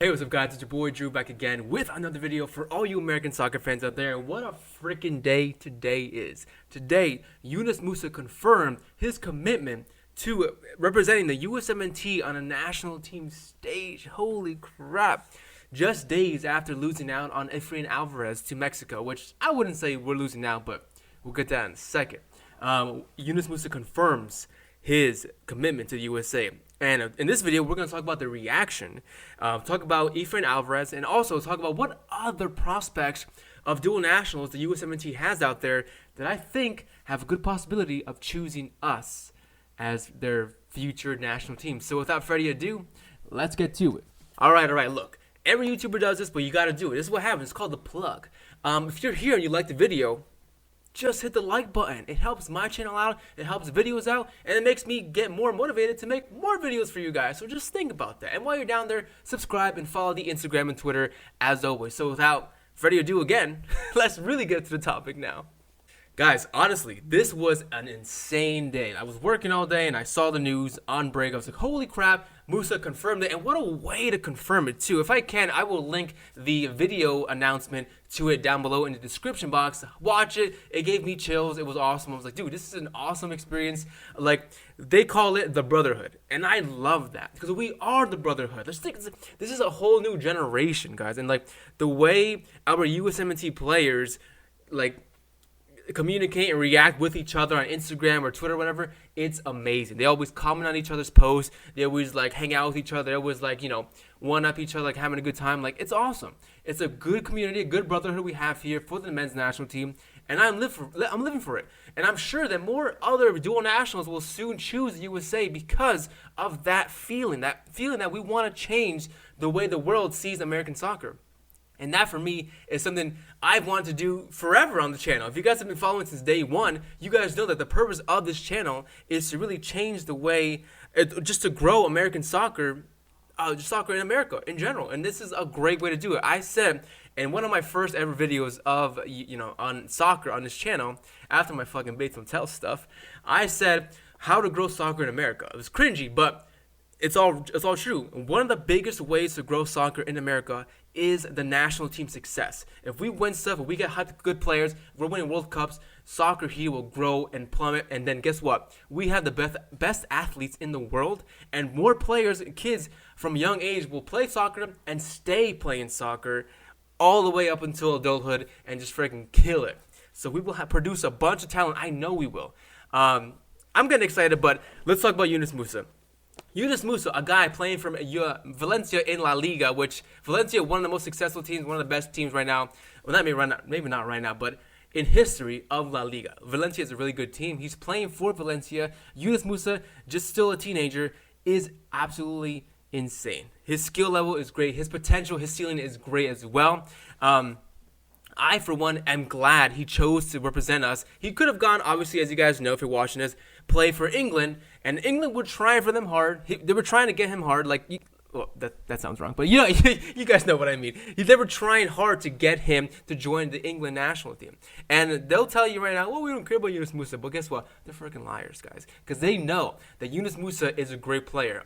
Hey, what's up guys, it's your boy Drew back again with another video for all you American soccer fans out there. And what a freaking day today is. Today, Yunus Musah confirmed his commitment to representing the USMNT on a national team stage. Holy crap. Just days after losing out on Efrain Alvarez to Mexico, which I wouldn't say we're losing out, but we'll get to that in a second. Yunus Musah confirms his commitment to the USA. And in this video, we're going to talk about the reaction, talk about Efrain Alvarez, and also talk about what other prospects of dual nationals the USMNT has out there that I think have a good possibility of choosing us as their future national team. So without further ado, let's get to it. All right, look. Every YouTuber does this, but you got to do it. This is what happens. It's called the plug. If you're here and you like the video, just hit the like button. It helps my channel out, it helps videos out, and it makes me get more motivated to make more videos for you guys. So just think about that. And while you're down there, subscribe and follow the Instagram and Twitter as always. So without further ado again, let's really get to the topic now. Guys, honestly, this was an insane day. I was working all day and I saw the news on break. I was like, holy crap, Musah confirmed it. And what a way to confirm it too. If I can, I will link the video announcement to it down below in the description box. Watch it. It gave me chills. It was awesome. I was like, dude, this is an awesome experience. Like, they call it the brotherhood. And I love that because we are the brotherhood. This is a whole new generation, guys. And like the way our USMNT players, like, communicate and react with each other on Instagram or Twitter or whatever, it's amazing. They always comment on each other's posts. They always like hang out with each other. They always like, you know, one up each other, like having a good time. Like, it's awesome. It's a good community, a good brotherhood we have here for the men's national team, and I'm living for it. And I'm sure that more other dual nationals will soon choose the USA because of that feeling that we want to change the way the world sees American soccer. And that, for me, is something I've wanted to do forever on the channel. If you guys have been following since day one, you guys know that the purpose of this channel is to really change the way, just to grow American soccer, soccer in America in general. And this is a great way to do it. I said in one of my first ever videos of, on soccer on this channel, after my fucking Bates Motel stuff, I said how to grow soccer in America. It was cringy, but it's all true. One of the biggest ways to grow soccer in America is the national team success. If we win stuff, if we get good players, we're winning World Cups, soccer here will grow and plummet. And then guess what? We have the best athletes in the world, and more players, kids from a young age will play soccer and stay playing soccer all the way up until adulthood and just freaking kill it. So we will produce a bunch of talent. I know we will. I'm getting excited, but let's talk about Yunus Musah. Yunus Musah, a guy playing from Valencia in La Liga, which Valencia, one of the most successful teams, one of the best teams right now. Well, maybe not right now, but in history of La Liga. Valencia is a really good team. He's playing for Valencia. Yunus Musah, just still a teenager, is absolutely insane. His skill level is great. His potential, his ceiling is great as well. I, for one, am glad he chose to represent us. He could have gone, obviously, as you guys know, if you're watching this, play for England, and England would try for them hard. They were trying to get him hard. Like, well, that sounds wrong, but you know, you guys know what I mean. They were trying hard to get him to join the England national team. And they'll tell you right now, well, we don't care about Yunus Musah. But guess what? They're freaking liars, guys. Because they know that Yunus Musah is a great player.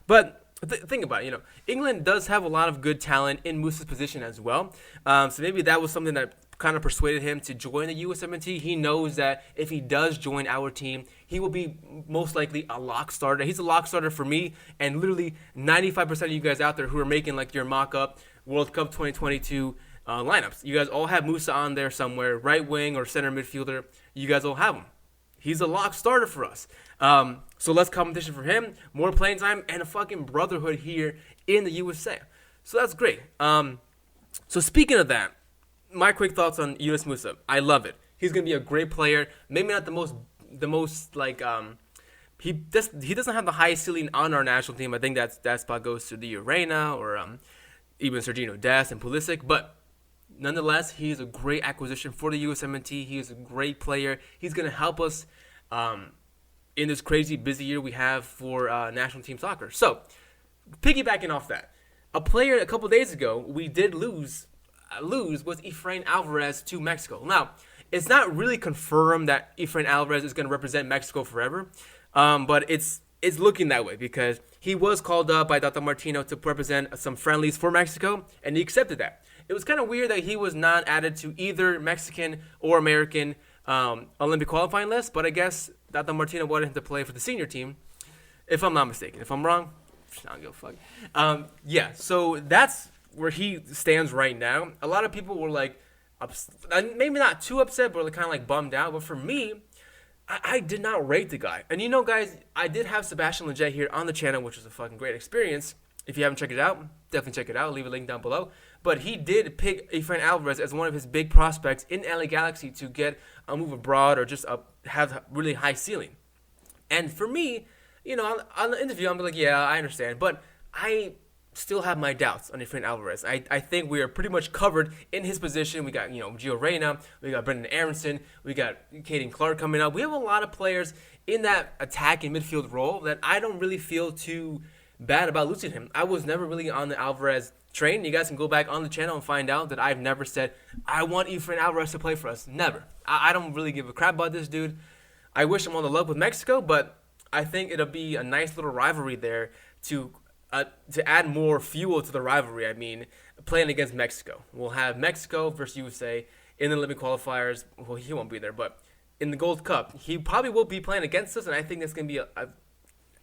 But think about it, England does have a lot of good talent in Musah's position as well. So maybe that was something that kind of persuaded him to join the USMNT. He knows that if he does join our team, he will be most likely a lock starter. He's a lock starter for me and literally 95% of you guys out there who are making like your mock-up World Cup 2022 lineups. You guys all have Musah on there somewhere, right wing or center midfielder. You guys all have him. He's a lock starter for us. So less competition for him, more playing time, and a fucking brotherhood here in the USA. So that's great. So speaking of that, my quick thoughts on Yunus Musah. I love it. He's gonna be a great player. Maybe not the most like he doesn't have the highest ceiling on our national team. I think that spot goes to the Arena or even Sergio Dest and Pulisic, but nonetheless, he is a great acquisition for the USMNT. He is a great player. He's going to help us in this crazy busy year we have for national team soccer. So, piggybacking off that, a player a couple days ago we did lose was Efrain Alvarez to Mexico. Now, it's not really confirmed that Efrain Alvarez is going to represent Mexico forever, but it's looking that way because he was called up by Dr. Martino to represent some friendlies for Mexico, and he accepted that. It was kind of weird that he was not added to either Mexican or American Olympic qualifying list, but I guess Dr. Martino wanted him to play for the senior team, if I'm not mistaken. If I'm wrong, I don't give a fuck. Yeah, so that's where he stands right now. A lot of people were like, maybe not too upset, but kind of like bummed out. But for me, I did not rate the guy. And you know, guys, I did have Sebastian Lletget here on the channel, which was a fucking great experience. If you haven't checked it out, definitely check it out. I'll leave a link down below. But he did pick Efrain Alvarez as one of his big prospects in LA Galaxy to get a move abroad or just have a really high ceiling. And for me, you know, on the interview, I'm like, yeah, I understand. But I still have my doubts on Efrain Alvarez. I think we are pretty much covered in his position. We got, you know, Gio Reyna, we got Brendan Aronson, we got Caden Clark coming up. We have a lot of players in that attacking midfield role that I don't really feel too bad about losing him. I was never really on the Alvarez train. You guys can go back on the channel and find out that I've never said, I want Efrain Alvarez to play for us. Never. I don't really give a crap about this dude. I wish him all the luck with Mexico, but I think it'll be a nice little rivalry there to add more fuel to the rivalry. I mean, playing against Mexico. We'll have Mexico versus USA in the Olympic qualifiers. Well, he won't be there, but in the Gold Cup, he probably will be playing against us, and I think that's going to be a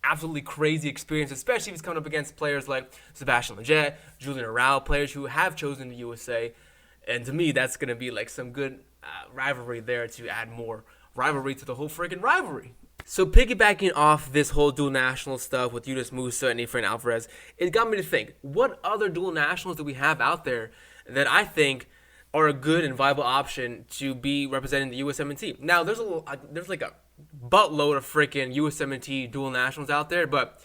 absolutely crazy experience, especially if he's coming up against players like Sebastian Lletget, Julian Arau, players who have chosen the USA. And to me, that's going to be like some good rivalry there to add more rivalry to the whole freaking rivalry. So piggybacking off this whole dual national stuff with Yunus Musah and Efrain Alvarez, it got me to think, what other dual nationals do we have out there that I think are a good and viable option to be representing the USMNT? Now, there's like a buttload of freaking USMNT dual nationals out there, but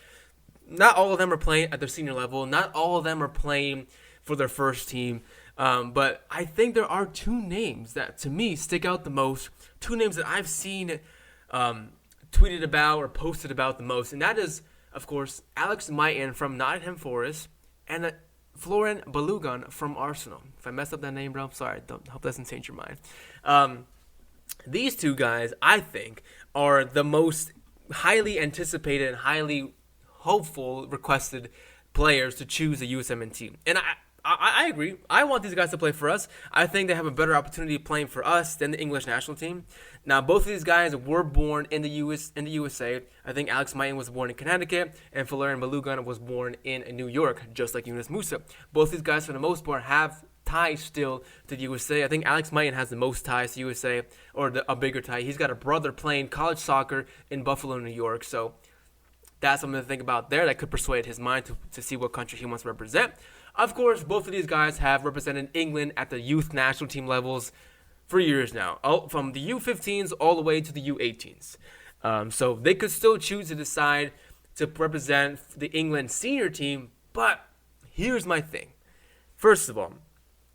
not all of them are playing at their senior level. Not all of them are playing for their first team. But I think there are two names that, to me, stick out the most. Two names that I've seen tweeted about or posted about the most. And that is, of course, Alex Maitan from Nottingham Forest and Florian Balogun from Arsenal. If I messed up that name, bro, I'm sorry. Hope that doesn't change your mind. These two guys, I think, are the most highly anticipated and highly hopeful requested players to choose the USMNT. And I agree. I want these guys to play for us. I think they have a better opportunity playing for us than the English national team. Now, both of these guys were born in the USA. I think Alex Maitan was born in Connecticut, and Florian Balogun was born in New York, just like Yunus Musah. Both these guys, for the most part, have ties still to the USA. I think Alex Maitan has the most ties to USA, or a bigger tie. He's got a brother playing college soccer in Buffalo, New York. So that's something to think about there. That could persuade his mind to see what country he wants to represent. Of course, both of these guys have represented England at the youth national team levels for years now, from the U15s all the way to the U18s. So they could still choose to decide to represent the England senior team, but here's my thing. First of all,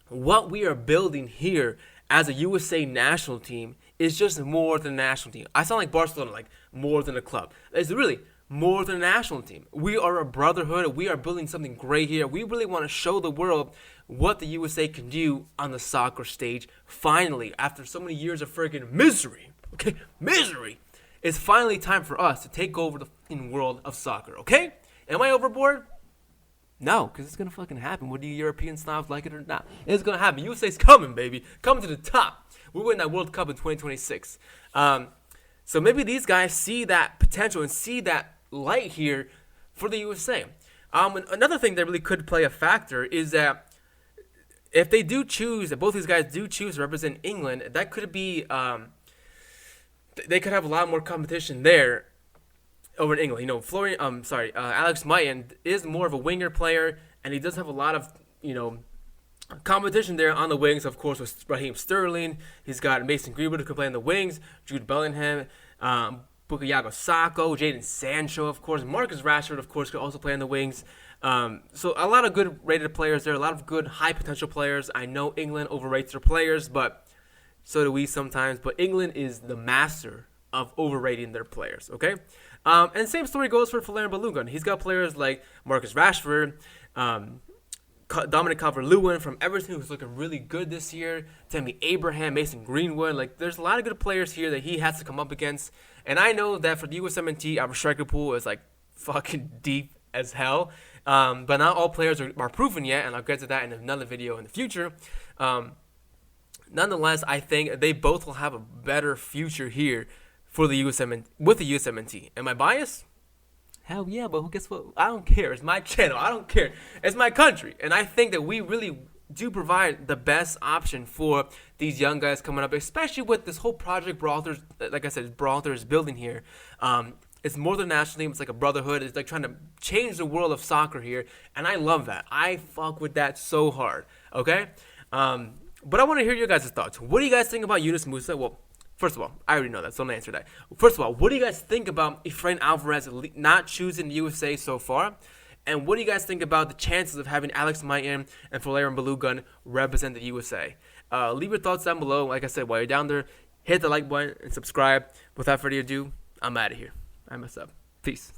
what we are building here as a USA national team is just more than a national team. I sound like Barcelona, like more than a club. It's really more than a national team. We are a brotherhood. We are building something great here. We really want to show the world what the USA can do on the soccer stage. Finally, after so many years of freaking misery, it's finally time for us to take over the fucking world of soccer, okay? Am I overboard? No, because it's going to fucking happen, whether you European snobs like it or not. It's going to happen. USA's coming, baby. Coming to the top. We win that World Cup in 2026. So maybe these guys see that potential and see that light here for the USA. Another thing that really could play a factor is that if they do choose, if both these guys do choose to represent England, that could be, they could have a lot more competition there over in England. You know, Alex Maitan is more of a winger player, and he does have a lot of, competition there on the wings, of course, with Raheem Sterling. He's got Mason Greenwood who can play on the wings, Jude Bellingham, Bukayo Saka, Jadon Sancho, of course. Marcus Rashford, of course, could also play on the wings. So a lot of good rated players there, a lot of good high potential players. I know England overrates their players, but so do we sometimes. But England is the master of overrating their players, okay? And same story goes for Florian Balogun. He's got players like Marcus Rashford, Dominic Calvert-Lewin from Everton, who's looking really good this year. Tammy Abraham, Mason Greenwood. Like, there's a lot of good players here that he has to come up against. And I know that for the USMNT, our striker pool is like fucking deep as hell. But not all players are proven yet, and I'll get to that in another video in the future. Nonetheless, I think they both will have a better future here for the with the USMNT. Am I biased? Hell yeah, but guess what? I don't care. It's my channel. I don't care. It's my country. And I think that we really do provide the best option for these young guys coming up, especially with this whole project Brawlers, like I said, Brawlers is building here. It's more than a national team. It's like a brotherhood. It's like trying to change the world of soccer here. And I love that. I fuck with that so hard. Okay? But I want to hear your guys' thoughts. What do you guys think about Yunus Musah? Well, first of all, I already know that, so I'm going to answer that. First of all, what do you guys think about Efrain Alvarez not choosing the USA so far? And what do you guys think about the chances of having Alex Maitin and Valerian Balogun represent the USA? Leave your thoughts down below. Like I said, while you're down there, hit the like button and subscribe. Without further ado, I'm out of here. I messed up. Peace.